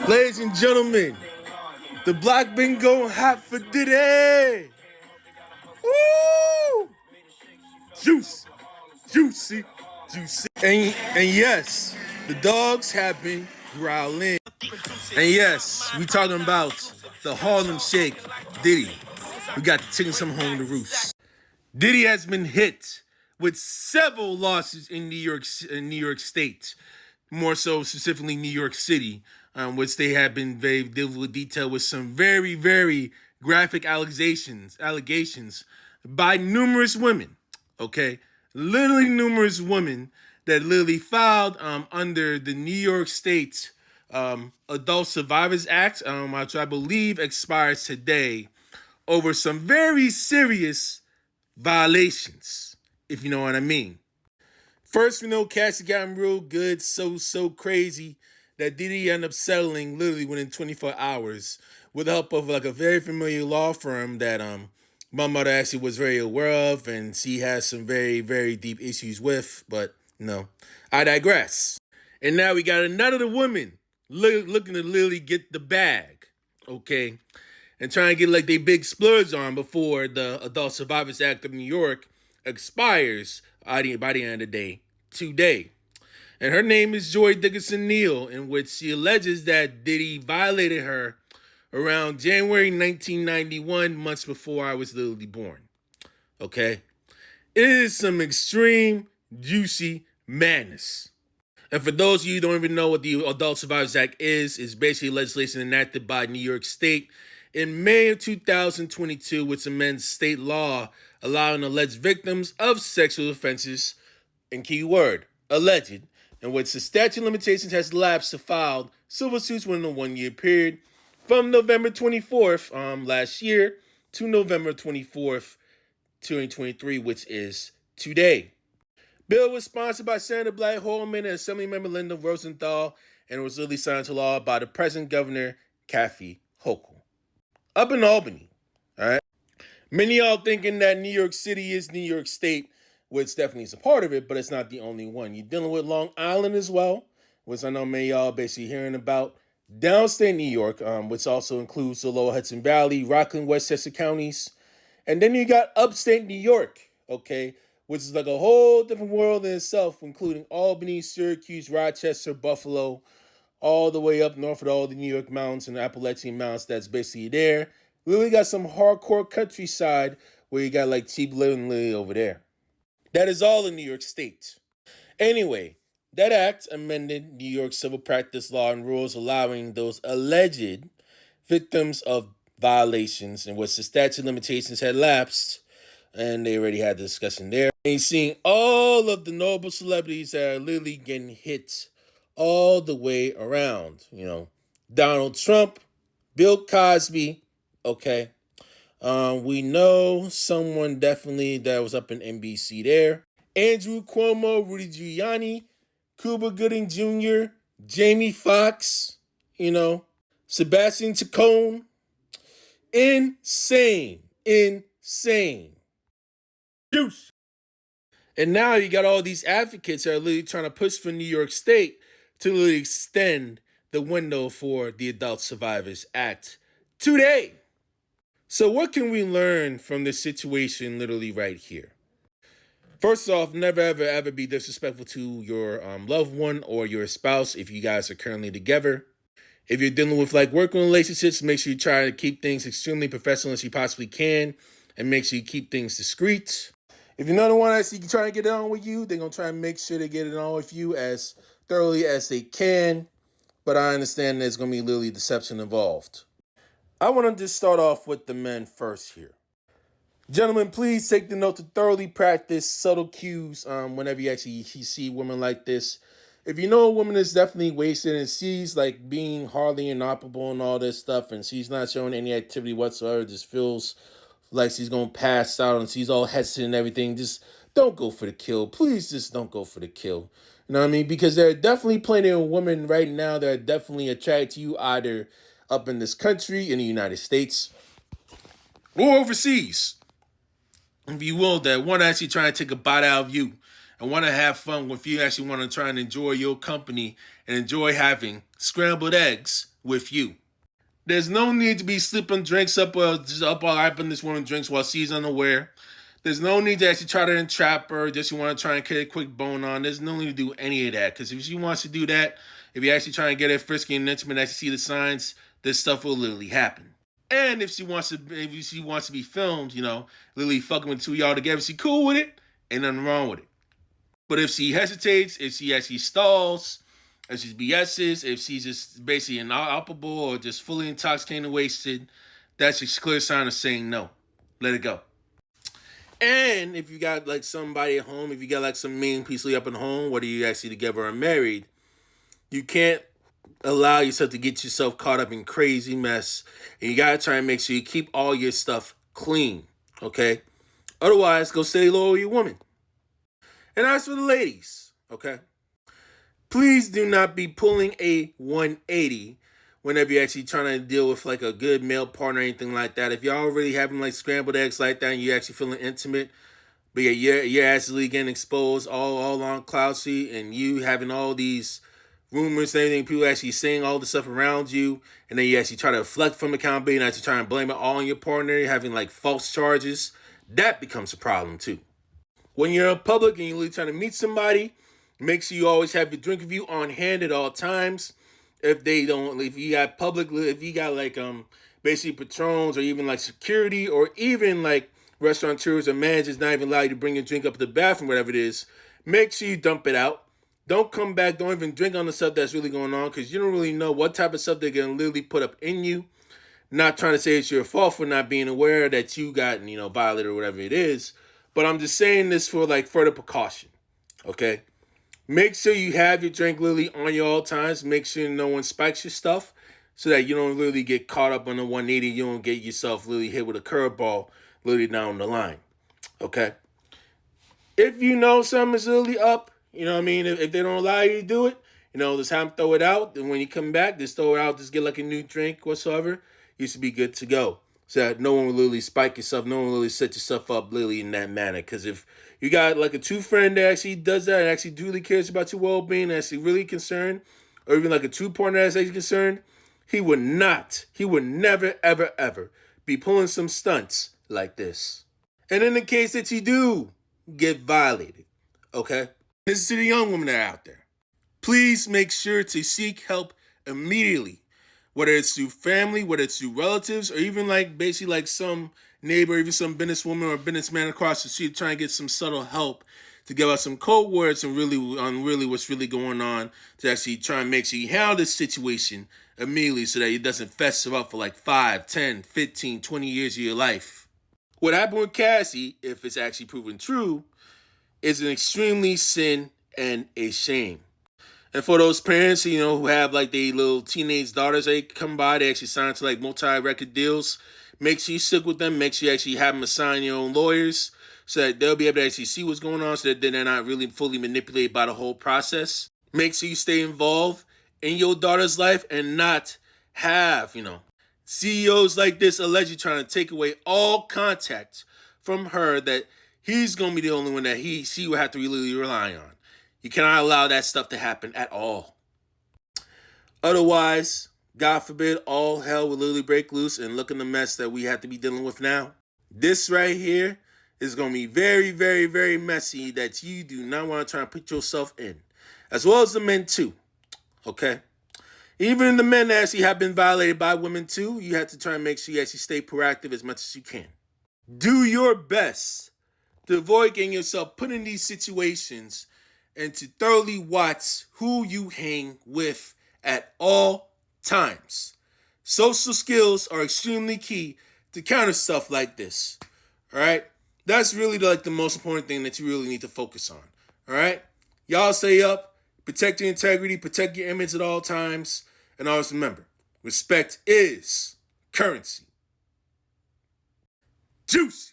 Ladies and gentlemen, the block been going hot for Diddy. Woo! Juicy, juicy, juicy. And yes, the dogs have been growling. And yes, we talking about the Harlem Shake, Diddy. We got to take some home to Roost. Diddy has been hit with several losses in New York State, more so specifically New York City, which they have been very detailed with some very, very graphic allegations by numerous women. Okay, literally numerous women that literally filed under the New York State Adult Survivors Act, which I believe expires today, over some very serious violations, if you know what I mean. First, we know Cassie got him real good, so crazy that Diddy ended up settling literally within 24 hours with the help of like a very familiar law firm that my mother actually was very aware of, and she has some very, very deep issues with. But no, I digress. And now we got another woman looking to literally get the bag, okay, and trying to get like they big splurge on before the Adult Survivors Act of New York expires by the end of the day today. And her name is Joy Dickinson Neal, in which she alleges that Diddy violated her around January 1991, months before I was literally born. Okay? It is some extreme, juicy madness. And for those of you who don't even know what the Adult Survivors Act is, it's basically legislation enacted by New York State in May of 2022, which amends state law allowing alleged victims of sexual offenses, and keyword, alleged, in which the statute of limitations has lapsed to file civil suits within a 1-year period from November 24th last year to November 24th, 2023, which is today. Bill was sponsored by Senator Black Holman and Assemblymember Linda Rosenthal, and was literally signed into law by the present governor, Kathy Hochul. Up in Albany, all right? Many of y'all thinking that New York City is New York State, which definitely is a part of it, but it's not the only one. You're dealing with Long Island as well, which I know many of y'all are basically hearing about. Downstate New York, which also includes the Lower Hudson Valley, Rockland, Westchester counties. And then you got upstate New York, okay, which is like a whole different world in itself, including Albany, Syracuse, Rochester, Buffalo, all the way up north of all the New York mountains and the Appalachian mountains that's basically there. We really got some hardcore countryside where you got like cheap living literally over there. That is all in New York State. Anyway, that act amended New York civil practice law and rules allowing those alleged victims of violations in which the statute of limitations had lapsed, and they already had the discussion there. And seeing all of the notable celebrities that are literally getting hit all the way around. You know, Donald Trump, Bill Cosby, okay. We know someone definitely that was up in NBC there. Andrew Cuomo, Rudy Giuliani, Cuba Gooding Jr., Jamie Foxx, you know, Sebastian Chacon. Insane. Juice. And now you got all these advocates that are literally trying to push for New York State to literally extend the window for the Adult Survivors Act today. So what can we learn from this situation literally right here? First off, never, ever be disrespectful to your loved one or your spouse if you guys are currently together. If you're dealing with like working relationships, make sure you try to keep things extremely professional as you possibly can, and make sure you keep things discreet. If you're not the one that's trying to get it on with you, they're going to try and make sure to get it on with you as thoroughly as they can. But I understand there's going to be literally deception involved. I want to just start off with the men first here. Gentlemen, please take the note to thoroughly practice subtle cues whenever you actually see women like this. If you know a woman is definitely wasted and she's like being hardly inoperable and all this stuff, and she's not showing any activity whatsoever, just feels like she's going to pass out and she's all hesitant and everything, just don't go for the kill. Please just don't go for the kill. You know what I mean? Because there are definitely plenty of women right now that are definitely attracted to you, either up in this country, in the United States, or overseas, if you will, that want to actually try to take a bite out of you and want to have fun, if you actually want to try and enjoy your company and enjoy having scrambled eggs with you. There's no need to be slipping drinks up all up in this woman's drinks while she's unaware. There's no need to actually try to entrap her, just you want to try and get a quick bone on. There's no need to do any of that, because if she wants to do that, if you actually try and get her frisky and intimate, actually see the signs, this stuff will literally happen. And if she wants to be filmed, literally fucking with two of y'all together, she cool with it, ain't nothing wrong with it. But if she hesitates, if she actually stalls, if she's BS's, if she's just basically inoperable or just fully intoxicated and wasted, that's a clear sign of saying no. Let it go. And if you got like somebody at home, if you got like some mean piece up at home, whether you actually together or married, you can't allow yourself to get yourself caught up in crazy mess. And you got to try and make sure you keep all your stuff clean, okay? Otherwise, go stay low with your woman. And as for the ladies, okay? Please do not be pulling a 180 whenever you're actually trying to deal with like a good male partner or anything like that. If y'all already having like scrambled eggs like that and you're actually feeling intimate, but you're actually getting exposed all on cloud seat, and you having all these rumors and everything, people actually saying all the stuff around you, and then you actually try to deflect from accountability and actually try and blame it all on your partner, you're having like false charges, that becomes a problem too. When you're in public and you're really trying to meet somebody, make sure you always have your drink with you on hand at all times. If you got like basically patrons or even like security or even like restaurateurs or managers not even allow you to bring your drink up to the bathroom, whatever it is, make sure you dump it out. Don't come back, don't even drink on the stuff that's really going on, because you don't really know what type of stuff they're going to literally put up in you. Not trying to say it's your fault for not being aware that you got, violated or whatever it is, but I'm just saying this for like further precaution, okay? Make sure you have your drink literally on you all times. Make sure no one spikes your stuff so that you don't really get caught up on the 180. You don't get yourself literally hit with a curveball literally down the line, okay? If you know something is literally up, if they don't allow you to do it, just have them throw it out. And when you come back, just throw it out, just get like a new drink whatsoever. You should be good to go. So that no one will literally spike yourself, no one will really set yourself up literally in that manner. Because if you got like a true friend that actually does that and actually truly cares about your well-being, and actually really concerned, or even like a true partner that's actually concerned, he would never, ever, ever be pulling some stunts like this. And in the case that you do get violated, okay? This is to the young women that are out there. Please make sure to seek help immediately. Whether it's through family, whether it's through relatives, or even like basically like some neighbor, even some businesswoman or businessman across the street trying to get some subtle help to give us some code words and really what's really going on, to actually try and make sure you handle this situation immediately so that it doesn't fester up for like 5, 10, 15, 20 years of your life. What happened with Cassie, if it's actually proven true, is an extremely sin and a shame. And for those parents, who have like their little teenage daughters, they come by, they actually sign to like multi-record deals. Make sure you stick with them. Make sure you actually have them assign your own lawyers so that they'll be able to actually see what's going on, so that they're not really fully manipulated by the whole process. Make sure you stay involved in your daughter's life and not have, CEOs like this allegedly trying to take away all contact from her, that he's going to be the only one that she will have to really rely on. You cannot allow that stuff to happen at all. Otherwise, God forbid, all hell will literally break loose, and look in the mess that we have to be dealing with now. This right here is going to be very, very, very messy, that you do not want to try and put yourself in. As well as the men too, okay? Even the men that actually have been violated by women too, you have to try and make sure you actually stay proactive as much as you can. Do your best to avoid getting yourself put in these situations, and to thoroughly watch who you hang with at all times. Social skills are extremely key to counter stuff like this. All right? That's really like the most important thing that you really need to focus on. All right? Y'all stay up, protect your integrity, protect your image at all times, and always remember, respect is currency. Juicy.